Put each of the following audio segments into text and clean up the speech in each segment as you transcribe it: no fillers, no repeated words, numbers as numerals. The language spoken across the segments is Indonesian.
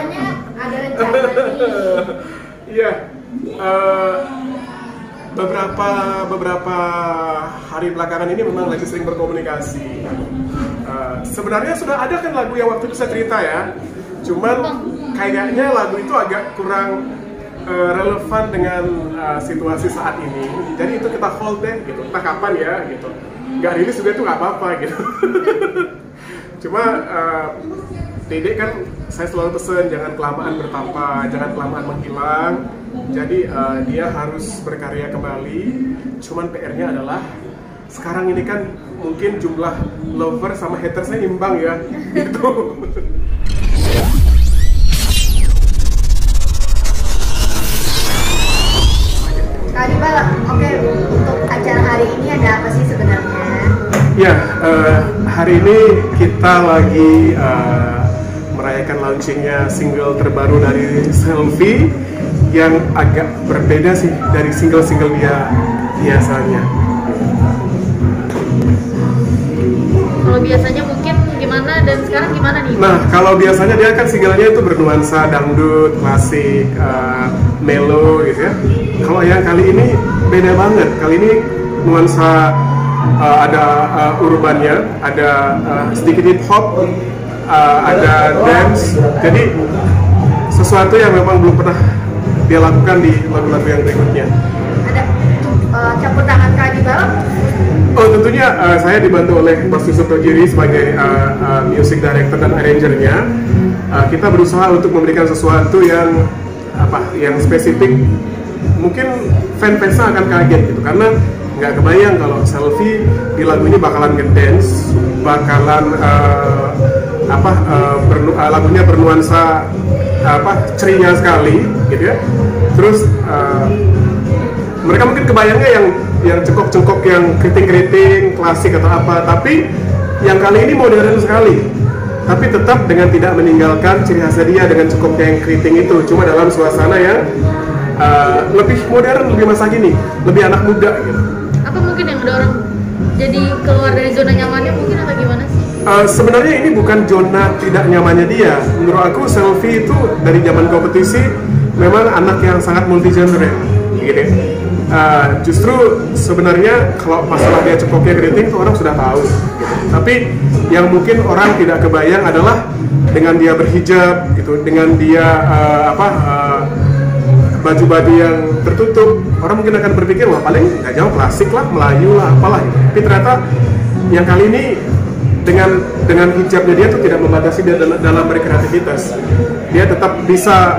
katanya ada rencana nih. Iya. Beberapa hari belakangan ini memang lagi sering berkomunikasi. Sebenarnya sudah ada kan lagu yang waktu itu saya cerita ya, cuman kayaknya lagu itu agak kurang relevan dengan situasi saat ini. Jadi itu kita hold deh gitu, entah kapan ya gitu. Nggak rilis juga itu nggak apa-apa gitu. Cuma Dede kan saya selalu pesen jangan kelamaan bertapa, jangan kelamaan menghilang. Jadi dia harus berkarya kembali. Cuman PR-nya adalah sekarang ini kan mungkin jumlah lover sama hatersnya imbang ya, gitu. Kak Dibal, oke, untuk acara hari ini ada apa sih sebenarnya? Ya, hari ini kita lagi merayakan launchingnya single terbaru dari Selfie yang agak berbeda sih dari single-single dia biasanya. Kalau biasanya mungkin gimana dan sekarang gimana nih? Nah, kalau biasanya dia kan singlenya itu bernuansa dangdut, klasik, melo gitu ya. Kalau yang kali ini beda banget. Kali ini nuansa ada urbannya, ada sedikit hip hop, ada dance. Jadi sesuatu yang memang belum pernah dia lakukan di lagu-lagu yang berikutnya. Ada campur tangan Kak Dibal? Oh, tentunya saya dibantu oleh Mas Yusuf Tojiri sebagai music director dan arrangernya. Kita berusaha untuk memberikan sesuatu yang spesifik. Mungkin fan-fansnya akan kaget gitu, karena nggak kebayang kalau Selfie di lagu ini bakalan ngedance, bakalan lagunya bernuansa ceria sekali gitu ya. Terus mereka mungkin kebayangnya yang cengkok-cengkok, yang keriting-keriting klasik atau apa, tapi yang kali ini modern sekali, tapi tetap dengan tidak meninggalkan ciri khasnya dia dengan cengkoknya yang keriting itu, cuma dalam suasana yang lebih modern, lebih masa kini, lebih anak muda gitu. Apa mungkin yang ada orang jadi keluar dari zona nyamannya mungkin atau gimana sih? Sebenarnya ini bukan zona tidak nyamannya dia. Menurut aku Selfie itu dari zaman kompetisi memang anak yang sangat multi genre gitu. Justru sebenarnya kalau masalah dia cengkoknya keriting itu orang sudah tahu gitu. Tapi yang mungkin orang tidak kebayang adalah dengan dia berhijab gitu, dengan dia baju-baju yang tertutup, orang mungkin akan berpikir wah paling nggak jauh klasik lah, Melayu lah, apalah gitu. Tapi ternyata yang kali ini dengan hijabnya dia tuh tidak membatasi dia dalam berkreativitas. Dia tetap bisa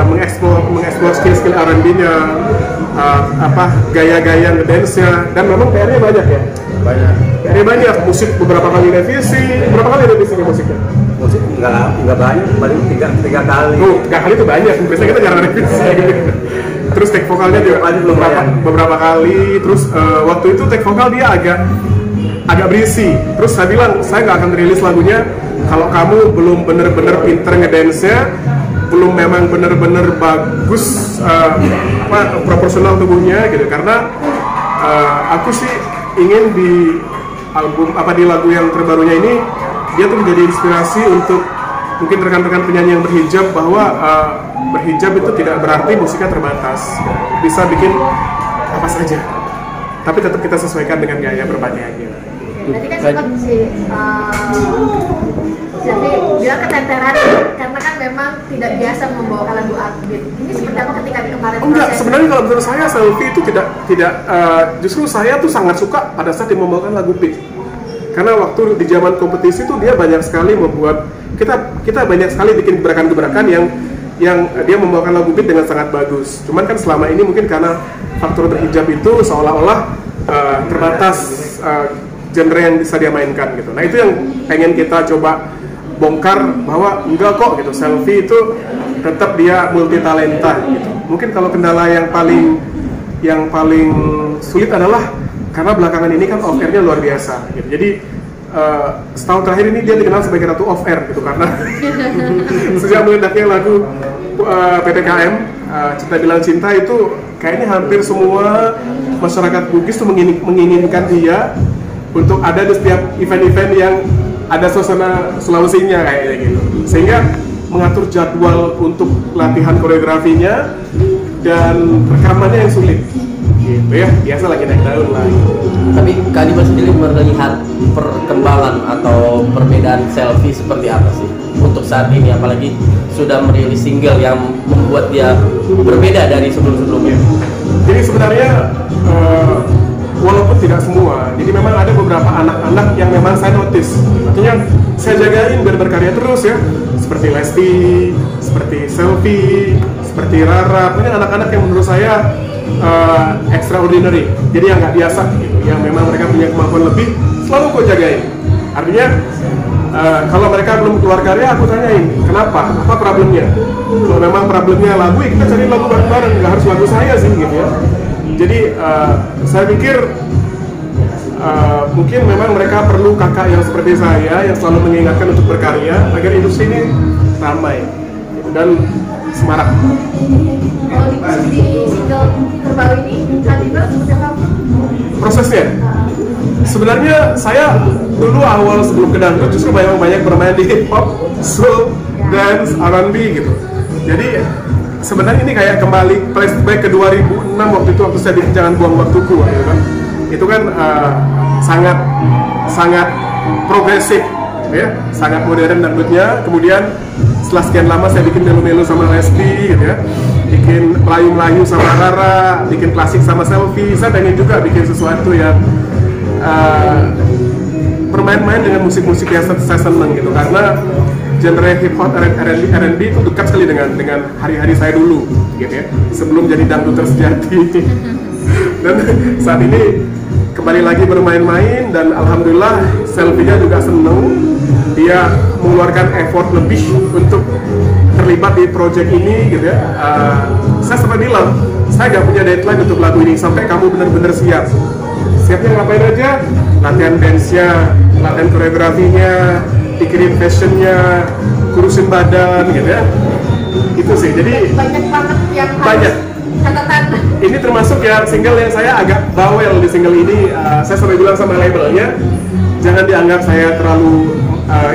mengeksplor skill R&B-nya, gaya-gaya ngedance-nya, dan memang PR-nya banyak ya. PR-nya banyak, musik beberapa kali revisi. Berapa kali revisi musiknya? Musik nggak banyak, paling tiga kali. Tuh, 3 kali itu banyak, biasanya kita jarang revisi. Terus take vokalnya juga beberapa kali. Terus waktu itu take vokal dia agak berisi. Terus saya bilang, saya nggak akan rilis lagunya kalau kamu belum bener-bener pinter ngedance-nya, belum memang bener-bener bagus proporsional tubuhnya gitu. Karena aku sih ingin di di lagu yang terbarunya ini dia tuh menjadi inspirasi untuk mungkin rekan-rekan penyanyi yang berhijab, bahwa berhijab itu tidak berarti musiknya terbatas, bisa bikin apa saja, tapi tetap kita sesuaikan dengan gaya berpakaiannya. Tadi kan sempat Selfie bilang keteteran karena kan memang tidak biasa membawakan lagu upbeat. Ini seperti apa ketika di kemarin? Enggak, sebenarnya kalau menurut saya Selfie itu tidak justru saya tuh sangat suka pada saat dia membawakan lagu beat. Karena waktu di zaman kompetisi tuh dia banyak sekali membuat kita banyak sekali bikin gebrakan-gebrakan yang dia membawakan lagu beat dengan sangat bagus. Cuman kan selama ini mungkin karena faktor berhijab itu seolah-olah terbatas genre yang bisa dia mainkan gitu. Nah itu yang pengen kita coba bongkar, bahwa enggak kok gitu, Selfie itu tetap dia multi talenta gitu. Mungkin kalau kendala yang paling sulit adalah karena belakangan ini kan off air-nya luar biasa gitu. Jadi setahun terakhir ini dia dikenal sebagai ratu off air gitu, karena sejak meledaknya lagu PPKM Cinta Bilang Cinta itu kayaknya hampir semua masyarakat Bugis tuh menginginkan dia untuk ada di setiap event-event yang ada suasana Sulawesinya kayaknya gitu. Sehingga mengatur jadwal untuk latihan koreografinya dan rekamannya yang sulit gitu ya, biasa lagi naik daun lah. Tapi Kak Hannibal sendiri melihat perkembangan atau perbedaan selfie seperti apa sih untuk saat ini, apalagi sudah merilis single yang membuat dia berbeda dari sebelum-sebelumnya? Jadi sebenarnya walaupun tidak semua, jadi memang ada beberapa anak-anak yang memang saya notice, artinya saya jagain biar berkarya terus ya, seperti Lesti, seperti Selfie, seperti Rara, pokoknya anak-anak yang menurut saya extraordinary, jadi yang nggak biasa gitu, yang memang mereka punya kemampuan lebih, selalu kok jagain. Artinya kalau mereka belum keluar karya, aku tanyain kenapa, apa problemnya. Kalau memang problemnya lagu, ya kita cari lagu bareng-bareng, nggak harus lagu saya sih gitu ya. Jadi saya pikir mungkin memang mereka perlu kakak yang seperti saya yang selalu mengingatkan untuk berkarya agar industri ini ramai gitu, dan semarak. Kalau di single terbaru ini, Hannibal seperti apa? Prosesnya sebenarnya saya dulu awal sebelum ke dangdut justru banyak bermain di hip hop, soul, dance, R&B gitu. Jadi sebenarnya ini kayak kembali flashback ke 2006 waktu saya bikin Jangan Buang Waktuku gitu kan. Itu kan sangat progresif ya, sangat modern dangdutnya. Kemudian setelah sekian lama saya bikin melo-melo sama Lesti gitu ya, bikin melayu-melayu sama Rara, bikin klasik sama Selfie. Saya pengen juga bikin sesuatu yang bermain-main dengan musik-musik yang saya seneng gitu, karena genre hip hop R&B itu dekat sekali dengan hari-hari saya dulu gitu ya, sebelum jadi dangduter sejati. Dan saat ini kembali lagi bermain-main, dan alhamdulillah Selfie-nya juga seneng, dia mengeluarkan effort lebih untuk terlibat di project ini gitu ya. Saya sempat bilang, saya gak punya deadline untuk lagu ini sampai kamu benar-benar siap. Siapnya ngapain aja? Latihan dance-nya, latihan koreografinya, pikirin fashion-nya, kurusin badan gitu ya. Itu sih, jadi Banyak banget yang banyak. catatan. Ini termasuk ya single yang saya agak bawel di single ini. Saya sampai bilang sama labelnya, jangan dianggap saya terlalu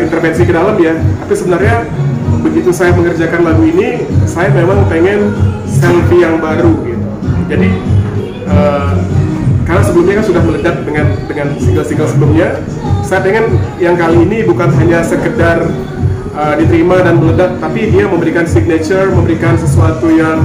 intervensi ke dalam ya. Tapi sebenarnya begitu saya mengerjakan lagu ini, saya memang pengen Selfie yang baru gitu. Jadi karena sebelumnya kan sudah meledak dengan single-single sebelumnya, saya pengen yang kali ini bukan hanya sekedar diterima dan meledak, tapi dia memberikan signature, memberikan sesuatu yang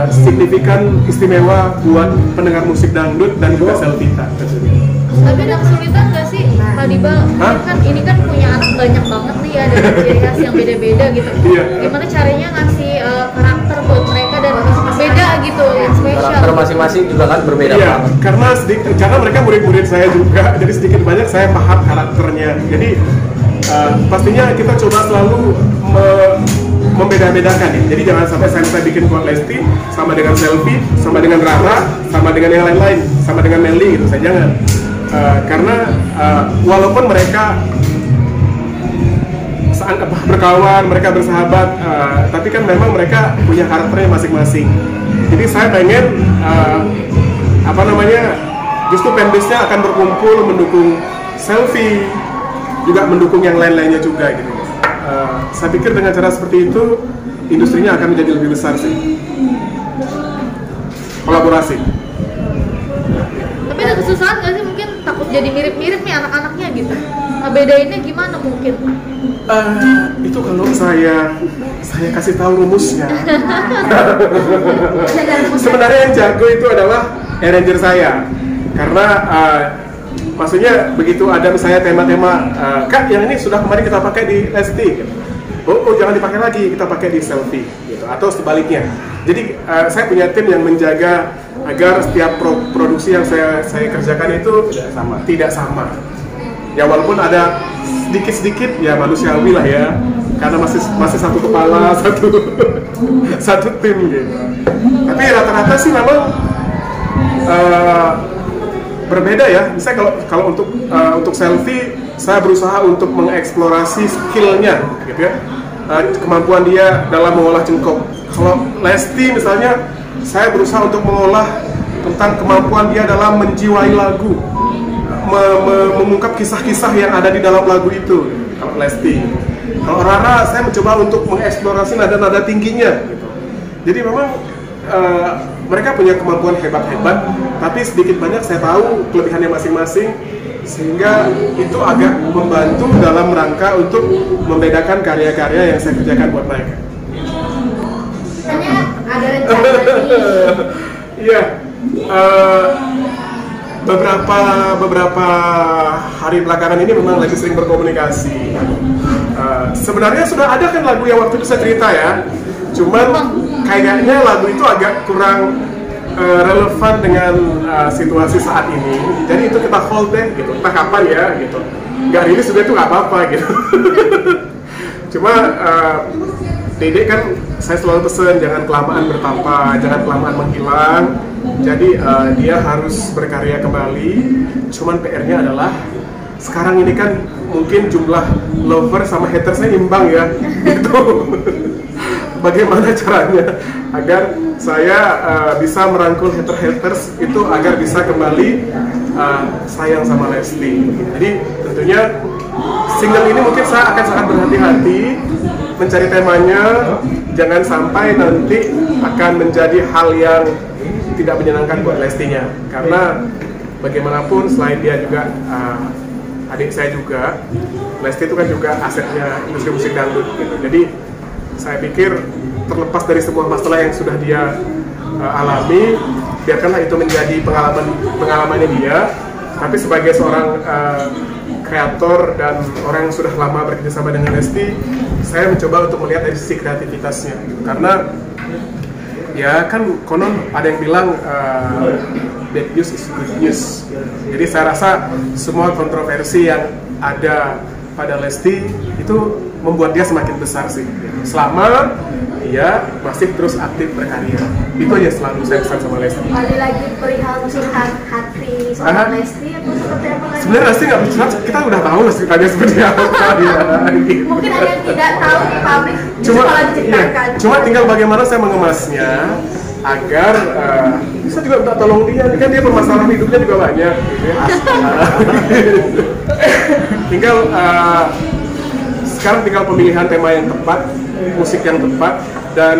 signifikan, istimewa buat pendengar musik dangdut dan juga Selfie tentunya. Tapi ada kesulitan nggak sih, Hannibal? Kan ini kan punya anak banyak banget nih ya, dengan ciri khas yang beda-beda gitu. Iya. Gimana caranya ngasih karakter buat mereka dan beda gitu, yang spesial? Karakter masing-masing juga kan berbeda Iya, banget. karena mereka murid-murid saya juga, jadi sedikit banyak saya paham karakternya. Jadi pastinya kita coba selalu membeda-bedakan ya. Jadi jangan sampai saya bikin kuat Lesti sama dengan Selfie, sama dengan Rara, sama dengan yang lain-lain, sama dengan Melly gitu. Saya jangan. Karena walaupun mereka berkawan, mereka bersahabat, tapi kan memang mereka punya karakternya masing-masing. Jadi saya pengen justru fanbase-nya akan berkumpul mendukung Selfie, juga mendukung yang lain-lainnya juga gitu. Saya pikir dengan cara seperti itu industrinya akan menjadi lebih besar sih. Kolaborasi. Tapi ada kesusahan nggak sih, mungkin takut jadi mirip-mirip nih anak-anaknya gitu? Ngebedainnya gimana mungkin? Itu kalau saya kasih tahu rumusnya. Sebenarnya yang jago itu adalah arranger saya, karena maksudnya begitu ada misalnya tema-tema, Kak yang ini sudah kemarin kita pakai di Lesti gitu. Oh jangan dipakai lagi, kita pakai di Selfie gitu, atau sebaliknya. Jadi saya punya tim yang menjaga agar setiap produksi yang saya kerjakan itu tidak sama. Ya walaupun ada sedikit-sedikit ya manusiawi lah ya, karena masih satu kepala, satu tim gitu. Tapi rata-rata sih memang berbeda ya. Misalnya kalau untuk Selfie, saya berusaha untuk mengeksplorasi skillnya gitu ya, kemampuan dia dalam mengolah jengkok. Kalau Lesti misalnya, saya berusaha untuk mengolah tentang kemampuan dia dalam menjiwai lagu, mengungkap kisah-kisah yang ada di dalam lagu itu. Kalau Lesti, Kalau Rara, saya mencoba untuk mengeksplorasi nada-nada tingginya gitu. Jadi memang mereka punya kemampuan hebat-hebat, tapi sedikit banyak saya tahu kelebihannya masing-masing, sehingga itu agak membantu dalam rangka untuk membedakan karya-karya yang saya kerjakan buat mereka. Katanya ada rencana nih. Iya, beberapa hari belakangan ini memang lagi sering berkomunikasi. Sebenarnya sudah ada kan lagu yang waktu itu saya cerita ya, cuman kayaknya lagu itu agak kurang relevan dengan situasi saat ini. Jadi itu kita hold deh, gitu. Entah kapan ya, gitu. Nggak rilis juga itu nggak apa-apa, gitu. Cuma Dede kan saya selalu pesen jangan kelamaan bertapa, jangan kelamaan menghilang. Jadi dia harus berkarya kembali. Cuman PR-nya adalah sekarang ini kan mungkin jumlah lover sama hatersnya imbang ya, gitu. Bagaimana caranya agar saya bisa merangkul haters itu agar bisa kembali sayang sama Lesti. Jadi tentunya single ini mungkin saya akan sangat berhati-hati mencari temanya, jangan sampai nanti akan menjadi hal yang tidak menyenangkan buat Lestinya, karena bagaimanapun selain dia juga adik saya juga, Lesti itu kan juga asetnya industri musik dangdut gitu. Jadi saya pikir terlepas dari semua masalah yang sudah dia alami, biarkanlah itu menjadi pengalamannya dia. Tapi sebagai seorang kreator dan orang yang sudah lama bekerjasama dengan Lesti, saya mencoba untuk melihat dari sisi kreativitasnya gitu. Karena ya kan konon ada yang bilang bad news is good news. Jadi saya rasa semua kontroversi yang ada pada Lesti itu membuat dia semakin besar sih. Selama dia masih terus aktif berkarya, itu aja selalu saya pesan sama Lesti. Ada lagi perihal curhat hati soal Lesti atau seperti apa lagi? Sebenarnya Lesti nggak bercurhat, kita udah tahu ceritanya seperti apa. Mungkin ada yang tidak tahu di publik, Cuma, kalau diceritakan. cuma tinggal bagaimana saya mengemasnya agar bisa juga minta tolong dia, kan dia permasalahan hidupnya juga banyak gitu ya. Tinggal sekarang tinggal pemilihan tema yang tepat, musik yang tepat, dan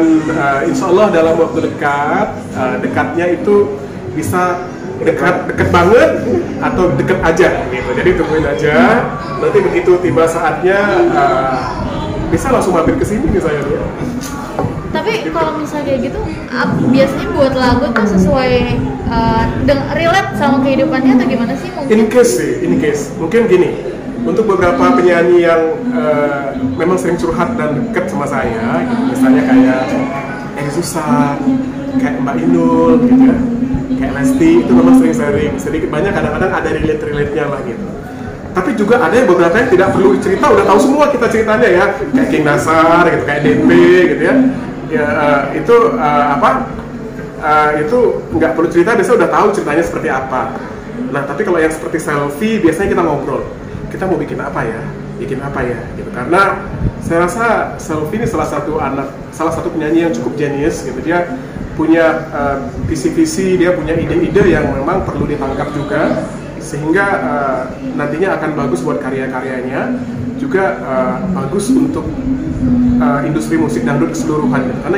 insya Allah dalam waktu dekat, dekatnya itu bisa dekat banget atau deket aja gitu. Jadi tungguin aja, nanti begitu tiba saatnya bisa langsung mampir ke sini misalnya dia. Tapi kalau misalnya kayak gitu, biasanya buat lagu tuh sesuai relate sama kehidupannya atau gimana sih mungkin? In case, mungkin gini, untuk beberapa penyanyi yang memang sering curhat dan deket sama saya, gitu, misalnya kayak Eri Susan, kayak Mbak Inul, gitu ya, kayak Lesti, itu memang sering sedikit banyak kadang-kadang ada relate-nya lah gitu. Tapi juga ada yang beberapa yang tidak perlu cerita, udah tahu semua kita ceritanya ya, kayak King Nasar, gitu, kayak DP, gitu ya. Ya itu itu nggak perlu cerita, biasanya udah tahu ceritanya seperti apa. Nah tapi kalau yang seperti selfie biasanya kita ngobrol, kita mau bikin apa ya gitu. Karena saya rasa Selfie ini salah satu penyanyi yang cukup jenius gitu. Dia punya visi-visi, dia punya ide-ide yang memang perlu ditangkap juga, sehingga nantinya akan bagus buat karya-karyanya, juga bagus untuk industri musik dangdut keseluruhan. Karena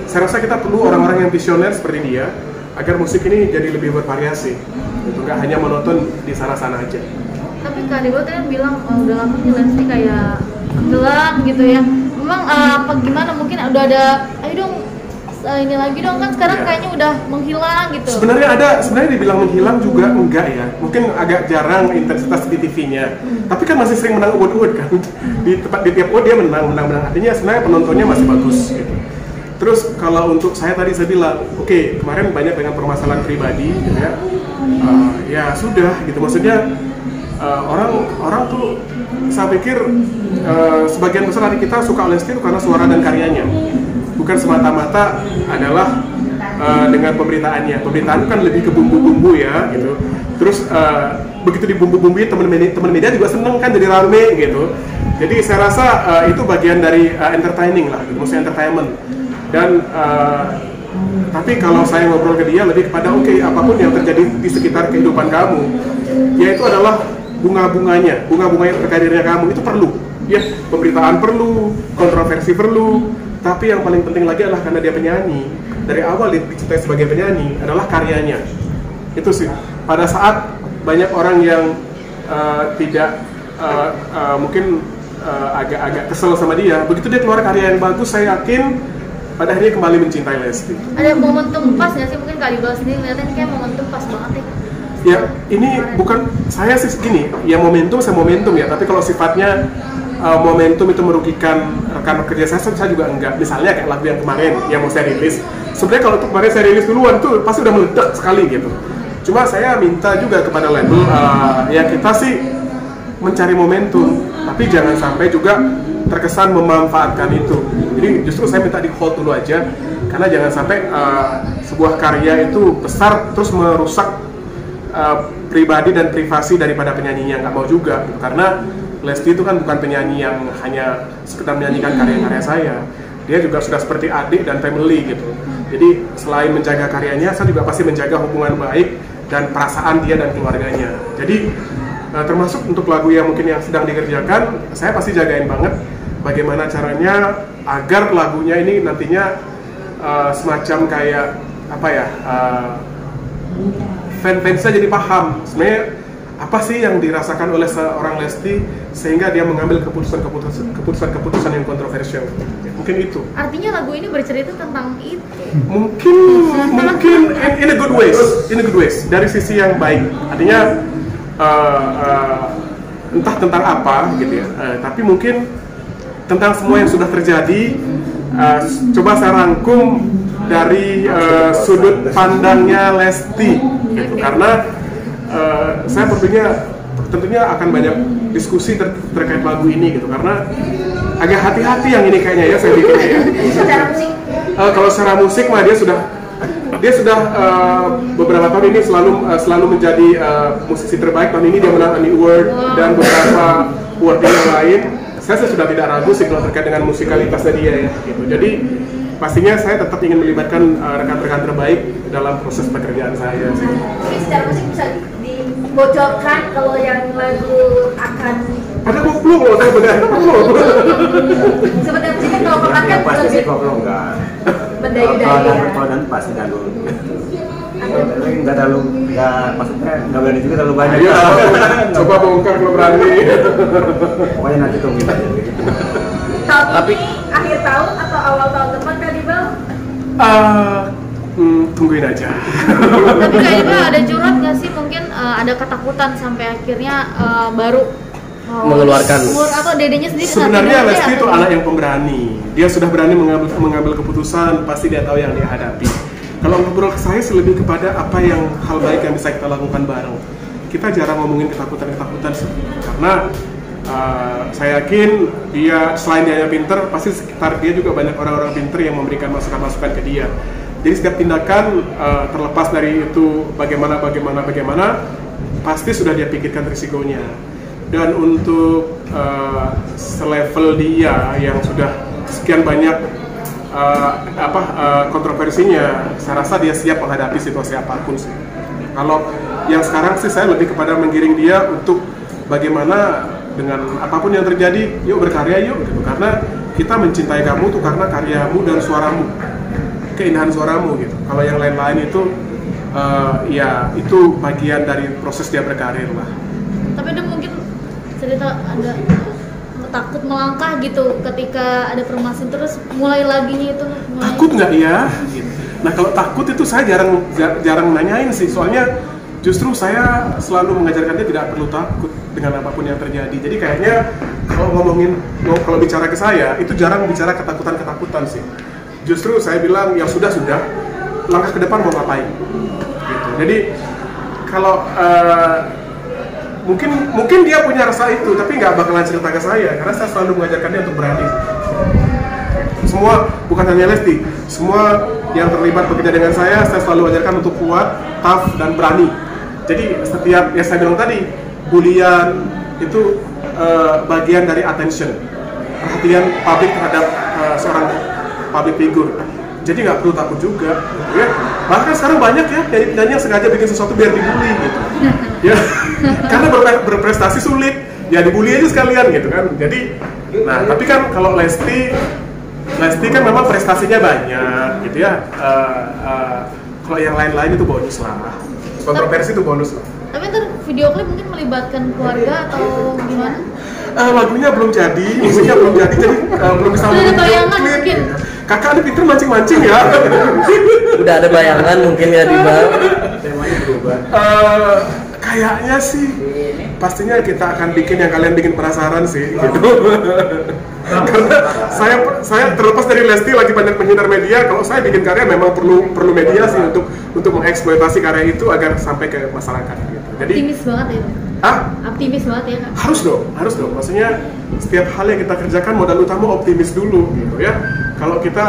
saya rasa kita perlu orang-orang yang visioner seperti dia agar musik ini jadi lebih bervariasi, gitu. Nggak hanya monoton di sana-sana aja. Tapi Kak Dewa tadi bilang udah lama nih Lesti kayak tenggelam gitu ya. Memang apa gimana, mungkin udah ada, ayo dong ini lagi dong, kan sekarang kayaknya udah menghilang gitu. Sebenarnya dibilang menghilang juga enggak ya. Mungkin agak jarang intensitas di TV-nya. Tapi kan masih sering menang award kan. Di tiap award dia menang. Artinya sebenarnya penontonnya masih bagus gitu. Terus kalau untuk saya tadi saya bilang, oke, kemarin banyak dengan permasalahan pribadi gitu ya. Ya sudah gitu, maksudnya orang tuh saya pikir sebagian besar dari kita suka Lesti itu karena suara dan karyanya, bukan semata-mata adalah dengan pemberitaannya. Pemberitaan kan lebih ke bumbu-bumbu ya gitu. Terus begitu dibumbu-bumbui teman media juga seneng kan, jadi rame gitu. Jadi saya rasa itu bagian dari entertaining lah gitu, maksudnya entertainment. Dan tapi kalau saya ngobrol ke dia lebih kepada oke, apapun yang terjadi di sekitar kehidupan kamu, yaitu adalah bunga-bunganya terkarirnya kamu itu perlu Ya, pemberitaan perlu, kontroversi perlu, tapi yang paling penting lagi adalah karena dia penyanyi. Dari awal dia dicintai sebagai penyanyi adalah karyanya. Itu sih. Pada saat banyak orang yang tidak mungkin agak kesel sama dia, begitu dia keluar karya yang bagus, saya yakin pada akhirnya kembali mencintai Lesti. Ada momentum pas nggak sih, mungkin Kak Dibal sendiri ngeliatnya kayak momentum pas banget ya? Ya, ini bukan saya sih gini, ya momentum ya, tapi kalau sifatnya momentum itu merugikan rekan kerja saya juga enggak. Misalnya kayak lagu yang kemarin yang mau saya rilis, sebenarnya kalau untuk kemarin saya rilis duluan tuh pasti udah meledak sekali gitu. Cuma saya minta juga kepada label, ya kita sih mencari momentum, tapi jangan sampai juga terkesan memanfaatkan itu. Jadi justru saya minta di hold dulu aja, karena jangan sampai sebuah karya itu besar terus merusak pribadi dan privasi daripada penyanyinya, nggak mau juga. Karena Lesti itu kan bukan penyanyi yang hanya sekedar menyanyikan karya-karya saya, dia juga sudah seperti adik dan family gitu. Jadi selain menjaga karyanya, saya juga pasti menjaga hubungan baik dan perasaan dia dan keluarganya. Jadi termasuk untuk lagu yang mungkin yang sedang dikerjakan, saya pasti jagain banget bagaimana caranya agar lagunya ini nantinya semacam kayak apa ya, fans-fansnya jadi paham sebenarnya apa sih yang dirasakan oleh seorang Lesti sehingga dia mengambil keputusan yang kontroversial. Mungkin itu. Artinya lagu ini bercerita tentang itu. Mungkin in a good ways, dari sisi yang baik. Artinya entah tentang apa gitu ya, tapi mungkin tentang semua yang sudah terjadi. Coba saya rangkum dari sudut pandangnya Lesti gitu. Karena saya tentunya akan banyak diskusi terkait lagu ini gitu, karena agak hati-hati yang ini kayaknya ya saya pikir ya. Secara musik? Kalau secara musik mah dia sudah beberapa tahun ini selalu menjadi musisi terbaik. Tahun ini dia menang Annie Award dan beberapa award yang lain. Saya sudah tidak ragu sih kalau terkait dengan musikalitasnya dia ya gitu. Jadi pastinya saya tetap ingin melibatkan rekan-rekan terbaik dalam proses pekerjaan saya sih. Jadi secara musik bisa dibocorkan kalau yang lagu akan ada koplo loh, saya benar koplo. sebenarnya musik kan kalau pekan kan pasti sih lebih koplo enggak. mendayu-dayu ya. Kalau dan pasti dulu. Tapi enggak terlalu, maksudnya enggak berani juga terlalu banyak. Ayo, coba bongkar kalau berani. Pokoknya nanti tungguin aja. Tahun ini akhir tahun atau awal tahun depan Kak Dibal? Tungguin aja. Tapi Kak Dibal ada curhat nggak sih, mungkin ada ketakutan sampai akhirnya baru mengeluarkan atau dedenya sendiri? Sebenarnya Lesti itu anak yang pemberani. Dia sudah berani mengambil keputusan, pasti dia tahu yang dia hadapi. Kalau ngobrol ke saya lebih kepada apa yang hal baik yang bisa kita lakukan bareng. Kita jarang ngomongin ketakutan sih, karena saya yakin dia selain dia pinter, pasti sekitar dia juga banyak orang-orang pinter yang memberikan masukan-masukan ke dia. Jadi setiap tindakan terlepas dari itu bagaimana pasti sudah dia pikirkan risikonya. Dan untuk selevel dia yang sudah sekian banyak kontroversinya, saya rasa dia siap menghadapi situasi apapun sih. Kalau yang sekarang sih saya lebih kepada menggiring dia untuk bagaimana dengan apapun yang terjadi, yuk berkarya yuk gitu. Karena kita mencintai kamu tuh karena karyamu dan suaramu, keindahan suaramu gitu. Kalau yang lain-lain itu ya itu bagian dari proses dia berkarir lah. Tapi ada mungkin cerita ada takut melangkah gitu ketika ada permasalahan terus mulai laginya itu takut nggak ya? Nah kalau takut itu saya jarang nanyain sih, soalnya justru saya selalu mengajarkan dia tidak perlu takut dengan apapun yang terjadi. Jadi kayaknya kalau bicara ke saya itu jarang bicara ketakutan sih. Justru saya bilang yang sudah langkah ke depan mau ngapain gitu. Jadi kalau mungkin dia punya rasa itu, tapi nggak bakalan cerita ke saya, karena saya selalu mengajarkan dia untuk berani. Semua, bukan hanya Lesti, semua yang terlibat bekerja dengan saya selalu ajarkan untuk kuat, tough, dan berani. Jadi setiap, ya saya bilang tadi, bulian itu bagian dari attention, perhatian publik terhadap seorang public figure. Jadi nggak perlu takut juga, ya. Bahkan sekarang banyak ya penyanyi yang sengaja bikin sesuatu biar dibully gitu, ya. Karena berprestasi sulit. ya dibully aja sekalian gitu kan. Jadi nah tapi kan kalau Lesti kan memang prestasinya banyak gitu ya. Kalau yang lain-lain itu bonus lah, kontroversi itu bonus lah. Tapi ntar video klip mungkin melibatkan keluarga atau gimana? Lagunya belum jadi, musiknya belum jadi belum bisa Udah ada membuat bayangan klip. mungkin? Kakak ini pinter mancing-mancing ya. Udah ada bayangan mungkin ya di bawah. Temanya berubah. Kayaknya sih pastinya kita akan bikin yang kalian bikin penasaran sih gitu. Karena saya terlepas dari Lesti lagi banyak menghindar media. Kalau saya bikin karya memang perlu media sih untuk mengeksploitasi karya itu agar sampai ke masyarakat gitu. Jadi Optimis banget ya. Optimis banget ya Kak. harus dong. Maksudnya setiap hal yang kita kerjakan modal utama optimis dulu gitu ya. Kalau kita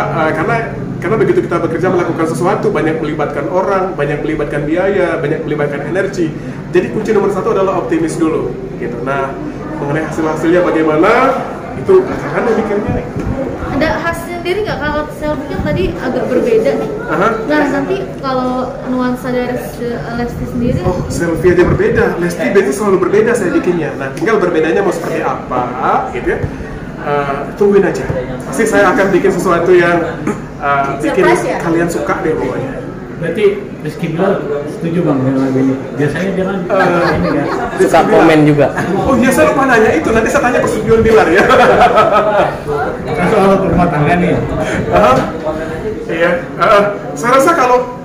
karena begitu kita bekerja melakukan sesuatu banyak melibatkan orang, banyak melibatkan biaya, banyak melibatkan energi. Jadi kunci nomor satu adalah optimis dulu gitu. Nah, mengenai hasilnya bagaimana itu belakangan mikirnya. Ada khas sendiri nggak kalau selfie kan tadi agak berbeda nih. Aha. Nah nanti kalau nuansa dari Lesti sendiri. Oh, selfie aja berbeda. Lesti biasanya selalu berbeda saya bikinnya. Nah, tinggal berbedanya mau seperti apa gitu ya. Tungguin aja. Pasti saya akan bikin sesuatu yang bikin Surprise ya? kalian suka deh pokoknya. Berarti Rizky Bilar setuju bang dengan lagu ini? Biasanya dia kan ini kan Suka komen juga. Oh iya, saya lupa nanya itu. Nanti saya tanya persetujuan Bilar ya. kan soal rumah tangga nih. Iya. Saya rasa kalau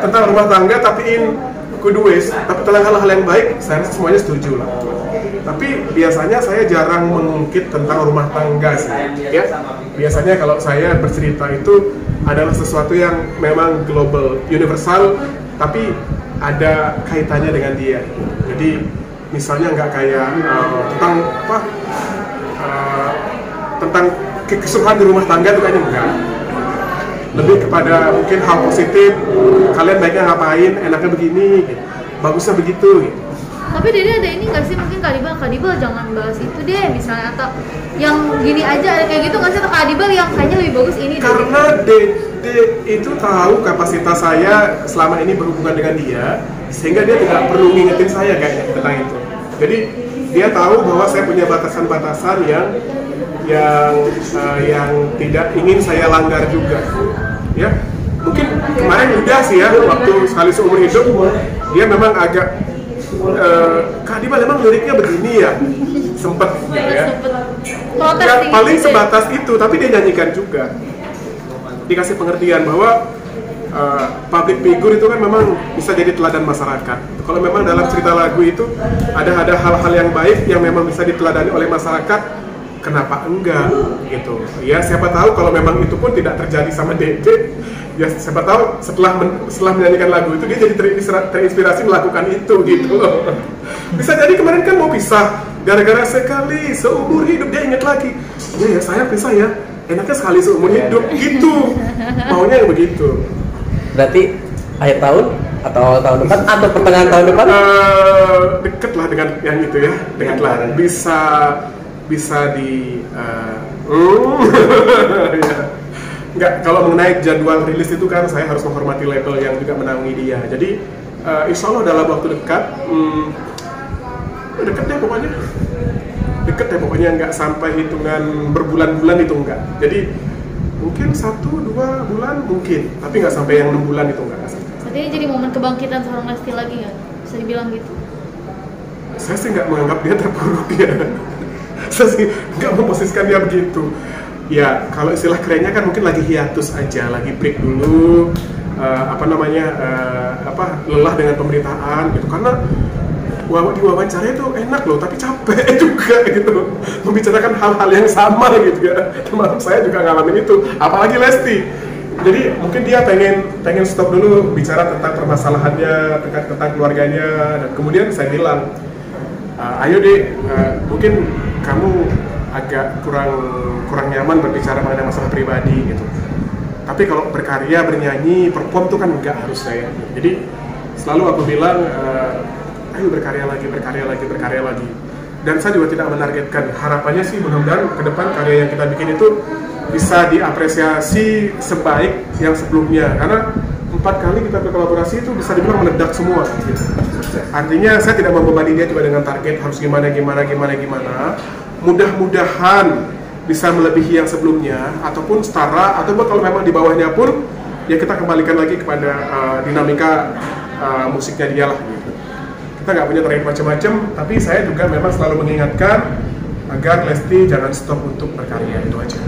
tentang rumah tangga tapi tentang hal-hal yang baik, saya rasa semuanya setuju lah. Tapi biasanya saya jarang mengungkit tentang rumah tangga sih, ya. Biasanya kalau saya bercerita itu adalah sesuatu yang memang global, universal, tapi ada kaitannya dengan dia. Jadi misalnya nggak kayak tentang kesukaan di rumah tangga itu kayaknya enggak. Lebih kepada mungkin hal positif, kalian baiknya ngapain, enaknya begini, gitu. Bagusnya begitu. Gitu. Tapi Dede ada ini nggak sih mungkin Kak Dibal jangan bahas itu deh misalnya atau yang gini aja ada kayak gitu nggak sih atau Kak Dibal yang kayaknya lebih bagus ini deh. Karena Dede itu tahu kapasitas saya selama ini berhubungan dengan dia, sehingga dia tidak perlu ngingetin saya kayaknya tentang itu. Jadi dia tahu bahwa saya punya batasan-batasan yang tidak ingin saya langgar juga. Ya, mungkin kemarin udah sih ya waktu sekali seumur hidup dia memang agak Kak Dibal memang liriknya begini ya, sempet gitu ya. Protes Ya, nih, paling gitu. sebatas itu, tapi dia nyanyikan juga. Dikasih pengertian bahwa public figure itu kan memang bisa jadi teladan masyarakat. Kalau memang dalam cerita lagu itu ada hal-hal yang baik yang memang bisa diteladani oleh masyarakat, kenapa enggak gitu. Ya siapa tahu kalau memang itu pun tidak terjadi sama Dede, ya siapa tahu setelah menyanyikan lagu itu dia jadi terinspirasi melakukan itu gitu. Bisa jadi kemarin kan mau pisah gara-gara sekali seumur hidup dia ingat lagi. Ya saya pisah ya, enaknya sekali seumur hidup gitu. Maunya yang begitu. Berarti akhir tahun atau tahun depan atau pertengahan tahun depan? Deket lah dengan yang itu ya, deket lah. Bisa di ya. Enggak, kalau mengenai jadwal rilis itu kan saya harus menghormati label yang juga menaungi dia. Jadi insya Allah dalam waktu dekat, deket deh pokoknya nggak sampai hitungan berbulan-bulan itu enggak. Jadi mungkin 1-2 bulan mungkin, tapi nggak sampai yang 6 bulan itu enggak sampai. Berarti ini jadi momen kebangkitan seorang Lesti lagi nggak? Bisa dibilang gitu? Saya sih nggak menganggap dia terpuruk ya. Saya sih nggak memposisikan dia begitu. Ya kalau istilah kerennya kan mungkin lagi hiatus aja, lagi break dulu, lelah dengan pemberitaan gitu. Karena di wawancara itu enak loh, tapi capek juga gitu, membicarakan hal-hal yang sama gitu ya. Termasuk saya juga ngalamin itu, apalagi Lesti. Jadi mungkin dia pengen stop dulu bicara tentang permasalahannya, tentang keluarganya, dan kemudian saya bilang, ayo deh, mungkin kamu agak kurang nyaman berbicara mengenai masalah pribadi gitu. Tapi kalau berkarya, bernyanyi, perform itu kan enggak harus saya. Jadi selalu aku bilang, ayo berkarya lagi. Dan saya juga tidak menargetkan. Harapannya sih mudah-mudahan ke depan karya yang kita bikin itu bisa diapresiasi sebaik yang sebelumnya. Karena 4 kali kita berkolaborasi itu bisa dibilang meledak semua gitu. Artinya saya tidak membebani dia juga dengan target harus gimana. Mudah-mudahan bisa melebihi yang sebelumnya ataupun setara, ataupun kalau memang di bawahnya pun ya kita kembalikan lagi kepada dinamika musiknya dia lah gitu. Kita nggak punya target macam-macam, tapi saya juga memang selalu mengingatkan agar Lesti jangan stop untuk berkarya, itu aja.